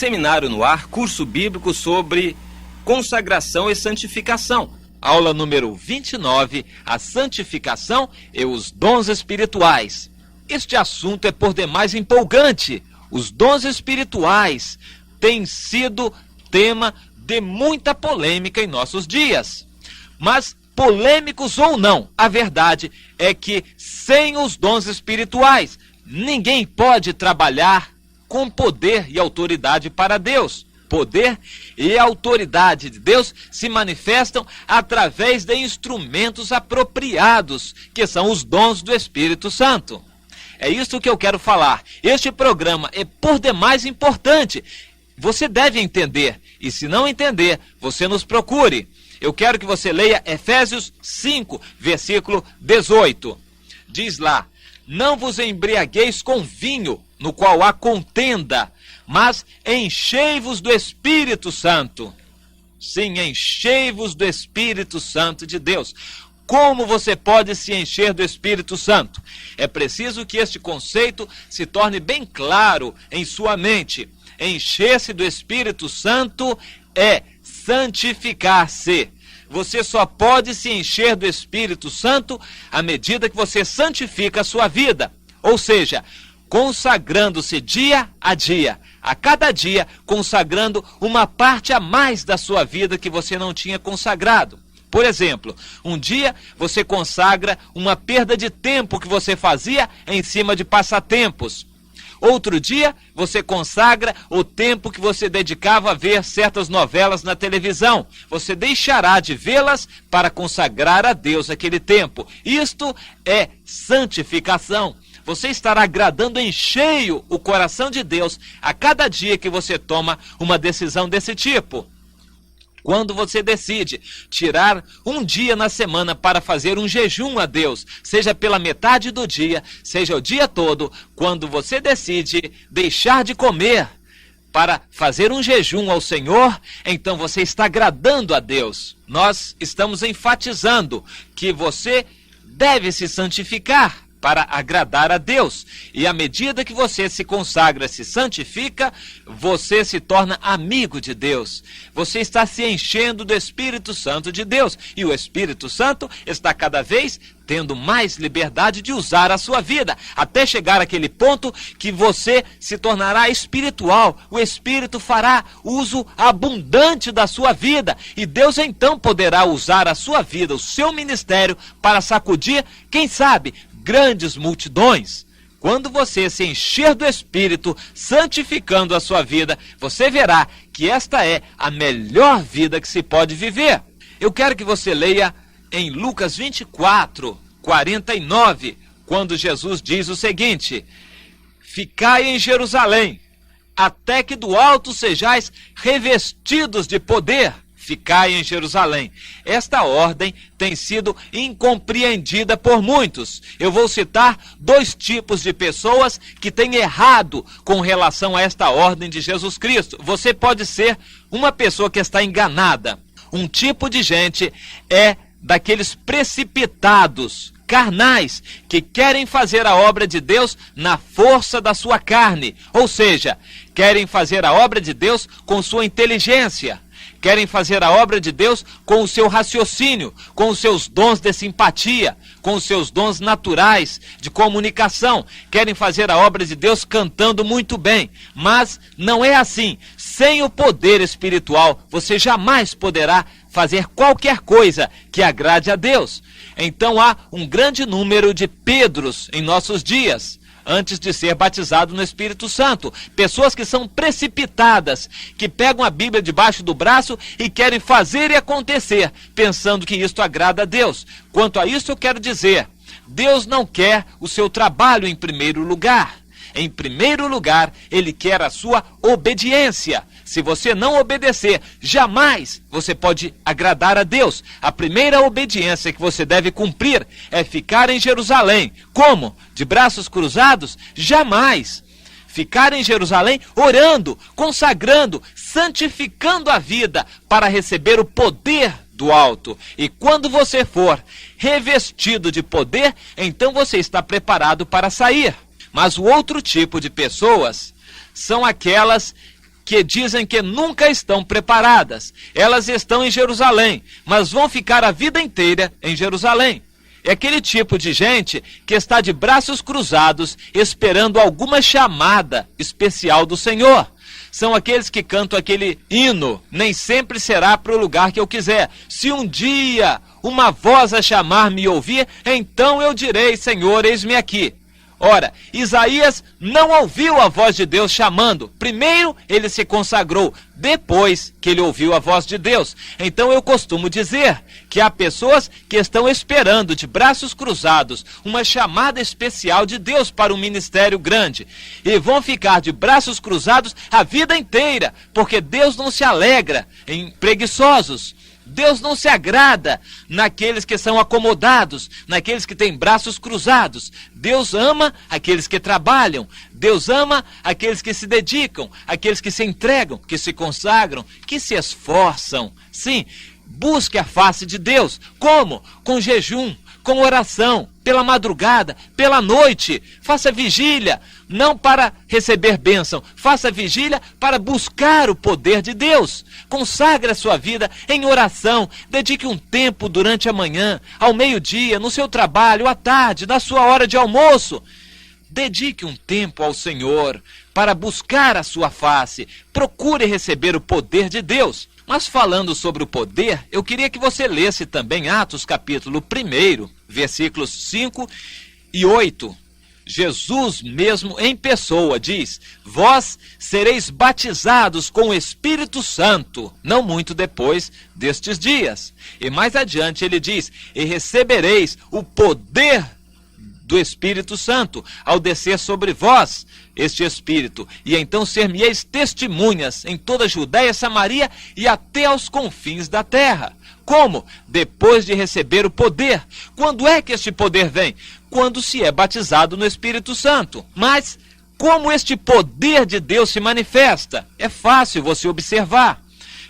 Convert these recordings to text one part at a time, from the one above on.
Seminário no Ar, curso bíblico sobre consagração e santificação. Aula número 29, a santificação e os dons espirituais. Este assunto é por demais empolgante. Os dons espirituais têm sido tema de muita polêmica em nossos dias. Mas, polêmicos ou não, a verdade é que sem os dons espirituais, ninguém pode trabalhar com poder e autoridade para Deus. Poder e autoridade de Deus se manifestam através de instrumentos apropriados, que são os dons do Espírito Santo. É isso que eu quero falar. Este programa é por demais importante. Você deve entender, e se não entender, você nos procure. Eu quero que você leia Efésios 5, versículo 18. Diz lá: não vos embriagueis com vinho, no qual há contenda, mas enchei-vos do Espírito Santo. Sim, enchei-vos do Espírito Santo de Deus. Como você pode se encher do Espírito Santo? É preciso que este conceito se torne bem claro em sua mente. Encher-se do Espírito Santo é santificar-se. Você só pode se encher do Espírito Santo à medida que você santifica a sua vida. Ou seja, consagrando-se dia a dia, a cada dia consagrando uma parte a mais da sua vida que você não tinha consagrado. Por exemplo, um dia você consagra uma perda de tempo que você fazia em cima de passatempos. Outro dia, você consagra o tempo que você dedicava a ver certas novelas na televisão. Você deixará de vê-las para consagrar a Deus aquele tempo. Isto é santificação. Você estará agradando em cheio o coração de Deus a cada dia que você toma uma decisão desse tipo. Quando você decide tirar um dia na semana para fazer um jejum a Deus, seja pela metade do dia, seja o dia todo, quando você decide deixar de comer para fazer um jejum ao Senhor, então você está agradando a Deus. Nós estamos enfatizando que você deve se santificar para agradar a Deus. E à medida que você se consagra, se santifica, você se torna amigo de Deus. Você está se enchendo do Espírito Santo de Deus. E o Espírito Santo está cada vez tendo mais liberdade de usar a sua vida, até chegar àquele ponto que você se tornará espiritual. O Espírito fará uso abundante da sua vida. E Deus então poderá usar a sua vida, o seu ministério, para sacudir, quem sabe, grandes multidões. Quando você se encher do Espírito, santificando a sua vida, você verá que esta é a melhor vida que se pode viver. Eu quero que você leia em Lucas 24, 49, quando Jesus diz o seguinte: ficai em Jerusalém, até que do alto sejais revestidos de poder. Ficai em Jerusalém. Esta ordem tem sido incompreendida por muitos. Eu vou citar dois tipos de pessoas que têm errado com relação a esta ordem de Jesus Cristo. Você pode ser uma pessoa que está enganada. Um tipo de gente é daqueles precipitados, carnais, que querem fazer a obra de Deus na força da sua carne. Ou seja, querem fazer a obra de Deus com sua inteligência. Querem fazer a obra de Deus com o seu raciocínio, com os seus dons de simpatia, com os seus dons naturais de comunicação. Querem fazer a obra de Deus cantando muito bem. Mas não é assim. Sem o poder espiritual, você jamais poderá fazer qualquer coisa que agrade a Deus. Então há um grande número de Pedros em nossos dias, antes de ser batizado no Espírito Santo. Pessoas que são precipitadas, que pegam a Bíblia debaixo do braço e querem fazer e acontecer, pensando que isto agrada a Deus. Quanto a isso eu quero dizer, Deus não quer o seu trabalho em primeiro lugar. Em primeiro lugar, Ele quer a sua obediência. Se você não obedecer, jamais você pode agradar a Deus. A primeira obediência que você deve cumprir é ficar em Jerusalém. Como? De braços cruzados? Jamais. Ficar em Jerusalém orando, consagrando, santificando a vida para receber o poder do alto. E quando você for revestido de poder, então você está preparado para sair. Mas o outro tipo de pessoas são aquelas que dizem que nunca estão preparadas. Elas estão em Jerusalém, mas vão ficar a vida inteira em Jerusalém. É aquele tipo de gente que está de braços cruzados esperando alguma chamada especial do Senhor. São aqueles que cantam aquele hino: nem sempre será para o lugar que eu quiser. Se um dia uma voz a chamar-me e ouvir, então eu direi: Senhor, eis-me aqui. Ora, Isaías não ouviu a voz de Deus chamando. Primeiro ele se consagrou, depois que ele ouviu a voz de Deus. Então eu costumo dizer que há pessoas que estão esperando de braços cruzados uma chamada especial de Deus para um ministério grande. E vão ficar de braços cruzados a vida inteira, porque Deus não se alegra em preguiçosos. Deus não se agrada naqueles que são acomodados, naqueles que têm braços cruzados. Deus ama aqueles que trabalham. Deus ama aqueles que se dedicam, aqueles que se entregam, que se consagram, que se esforçam. Sim, busque a face de Deus. Como? Com jejum, com oração, pela madrugada, pela noite. Faça vigília, não para receber bênção, faça vigília para buscar o poder de Deus. Consagre a sua vida em oração, dedique um tempo durante a manhã, ao meio-dia, no seu trabalho, à tarde, na sua hora de almoço. Dedique um tempo ao Senhor para buscar a sua face, procure receber o poder de Deus. Mas falando sobre o poder, eu queria que você lesse também Atos capítulo 1, versículos 5 e 8. Jesus mesmo em pessoa diz: vós sereis batizados com o Espírito Santo, não muito depois destes dias. E mais adiante ele diz: e recebereis o poder do Espírito Santo, ao descer sobre vós este Espírito, e então ser-me-eis testemunhas em toda a Judéia, Samaria e até aos confins da terra. Como? Depois de receber o poder. Quando é que este poder vem? Quando se é batizado no Espírito Santo. Mas como este poder de Deus se manifesta? É fácil você observar.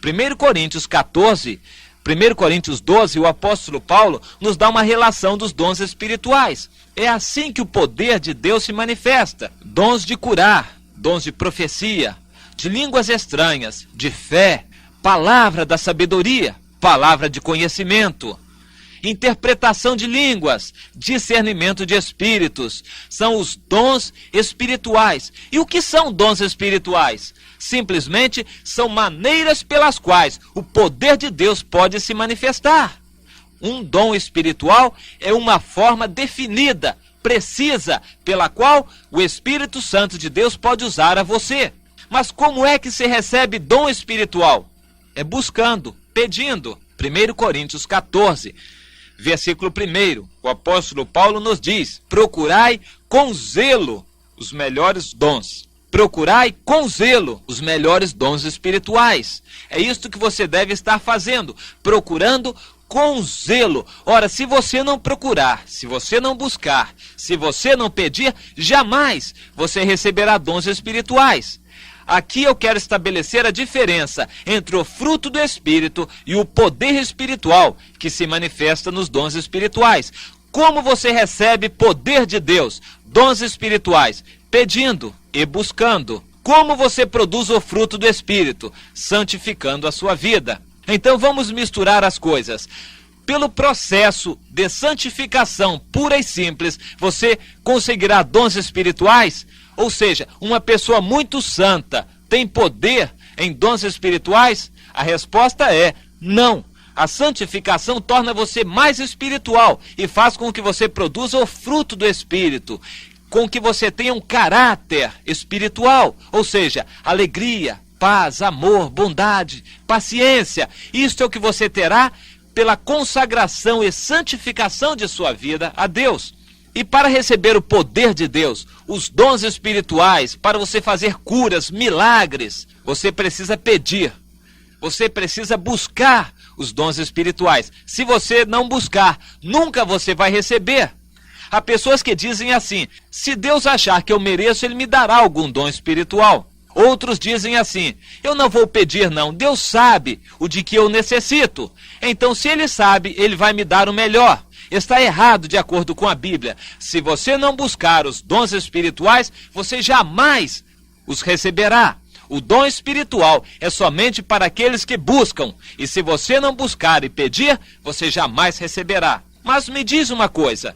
1 Coríntios 14, 1 Coríntios 12, o apóstolo Paulo nos dá uma relação dos dons espirituais. É assim que o poder de Deus se manifesta. Dons de curar, dons de profecia, de línguas estranhas, de fé, palavra da sabedoria, palavra de conhecimento, interpretação de línguas, discernimento de espíritos. São os dons espirituais. E o que são dons espirituais? Simplesmente são maneiras pelas quais o poder de Deus pode se manifestar. Um dom espiritual é uma forma definida, precisa, pela qual o Espírito Santo de Deus pode usar a você. Mas como é que se recebe dom espiritual? É buscando, pedindo. 1 Coríntios 14, versículo 1, o apóstolo Paulo nos diz: procurai com zelo os melhores dons. Procurai com zelo os melhores dons espirituais. É isto que você deve estar fazendo, procurando com zelo. Ora, se você não procurar, se você não buscar, se você não pedir, jamais você receberá dons espirituais. Aqui eu quero estabelecer a diferença entre o fruto do Espírito e o poder espiritual que se manifesta nos dons espirituais. Como você recebe poder de Deus, dons espirituais? Pedindo e buscando. Como você produz o fruto do Espírito? Santificando a sua vida. Então vamos misturar as coisas. Pelo processo de santificação pura e simples, você conseguirá dons espirituais? Ou seja, uma pessoa muito santa tem poder em dons espirituais? A resposta é não. A santificação torna você mais espiritual e faz com que você produza o fruto do Espírito, com que você tenha um caráter espiritual, ou seja, alegria, paz, amor, bondade, paciência. Isto é o que você terá pela consagração e santificação de sua vida a Deus. E para receber o poder de Deus, os dons espirituais, para você fazer curas, milagres, você precisa pedir. Você precisa buscar os dons espirituais. Se você não buscar, nunca você vai receber. Há pessoas que dizem assim: se Deus achar que eu mereço, Ele me dará algum dom espiritual. Outros dizem assim: eu não vou pedir não, Deus sabe o de que eu necessito. Então se Ele sabe, Ele vai me dar o melhor. está errado de acordo com a Bíblia. Se você não buscar os dons espirituais, você jamais os receberá. O dom espiritual é somente para aqueles que buscam. E se você não buscar e pedir, você jamais receberá. Mas me diz uma coisa.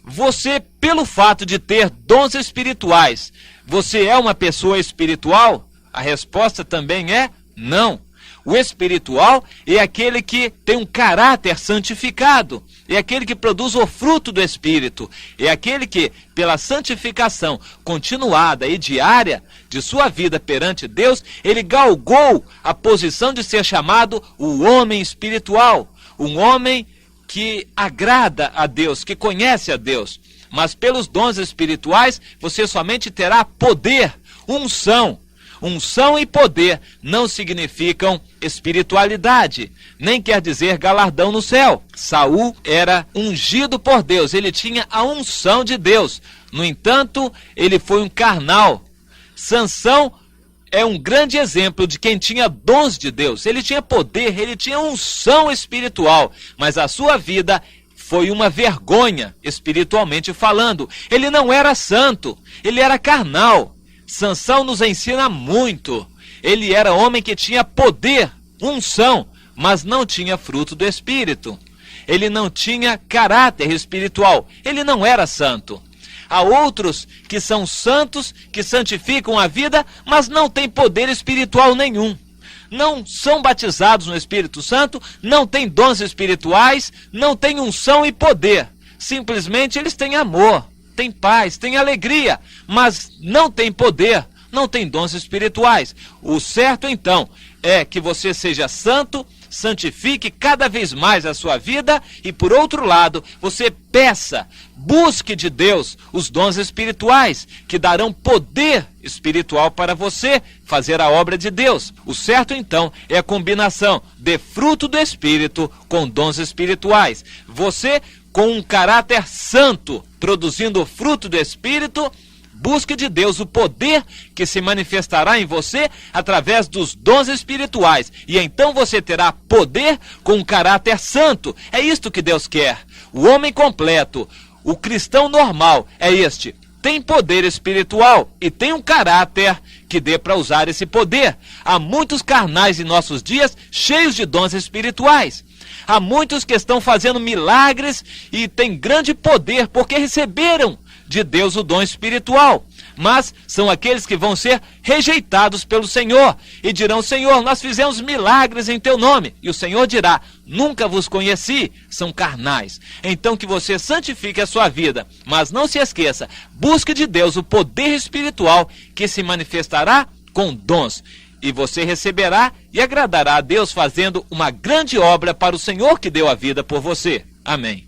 Você, pelo fato de ter dons espirituais, você é uma pessoa espiritual? A resposta também é não. O espiritual é aquele que tem um caráter santificado, é aquele que produz o fruto do Espírito, é aquele que, pela santificação continuada e diária de sua vida perante Deus, ele galgou a posição de ser chamado o homem espiritual, um homem que agrada a Deus, que conhece a Deus. Mas pelos dons espirituais, você somente terá poder, unção. Unção e poder não significam espiritualidade, nem quer dizer galardão no céu. Saul era ungido por Deus, ele tinha a unção de Deus. No entanto, ele foi um carnal. Sansão é um grande exemplo de quem tinha dons de Deus. Ele tinha poder, ele tinha unção espiritual, mas a sua vida foi uma vergonha, espiritualmente falando. Ele não era santo, ele era carnal. Sansão nos ensina muito. Ele era homem que tinha poder, unção, mas não tinha fruto do Espírito. Ele não tinha caráter espiritual. Ele não era santo. Há outros que são santos, que santificam a vida, mas não têm poder espiritual nenhum. Não são batizados no Espírito Santo, não têm dons espirituais, não têm unção e poder. Simplesmente eles têm amor, têm paz, têm alegria, mas não têm poder, não têm dons espirituais. O certo, então, é que você seja santo, santifique cada vez mais a sua vida e, por outro lado, você peça, busque de Deus os dons espirituais que darão poder espiritual para você fazer a obra de Deus. O certo, então, é a combinação de fruto do Espírito com dons espirituais. Você, com um caráter santo, produzindo o fruto do Espírito, busque de Deus o poder que se manifestará em você através dos dons espirituais. E então você terá poder com um caráter santo. É isto que Deus quer. O homem completo, o cristão normal é este. Tem poder espiritual e tem um caráter que dê para usar esse poder. Há muitos carnais em nossos dias cheios de dons espirituais. Há muitos que estão fazendo milagres e têm grande poder porque receberam de Deus o dom espiritual, mas são aqueles que vão ser rejeitados pelo Senhor e dirão: Senhor, nós fizemos milagres em teu nome, e o Senhor dirá: nunca vos conheci. São carnais. Então que você santifique a sua vida, mas não se esqueça, busque de Deus o poder espiritual que se manifestará com dons, e você receberá e agradará a Deus fazendo uma grande obra para o Senhor que deu a vida por você. Amém.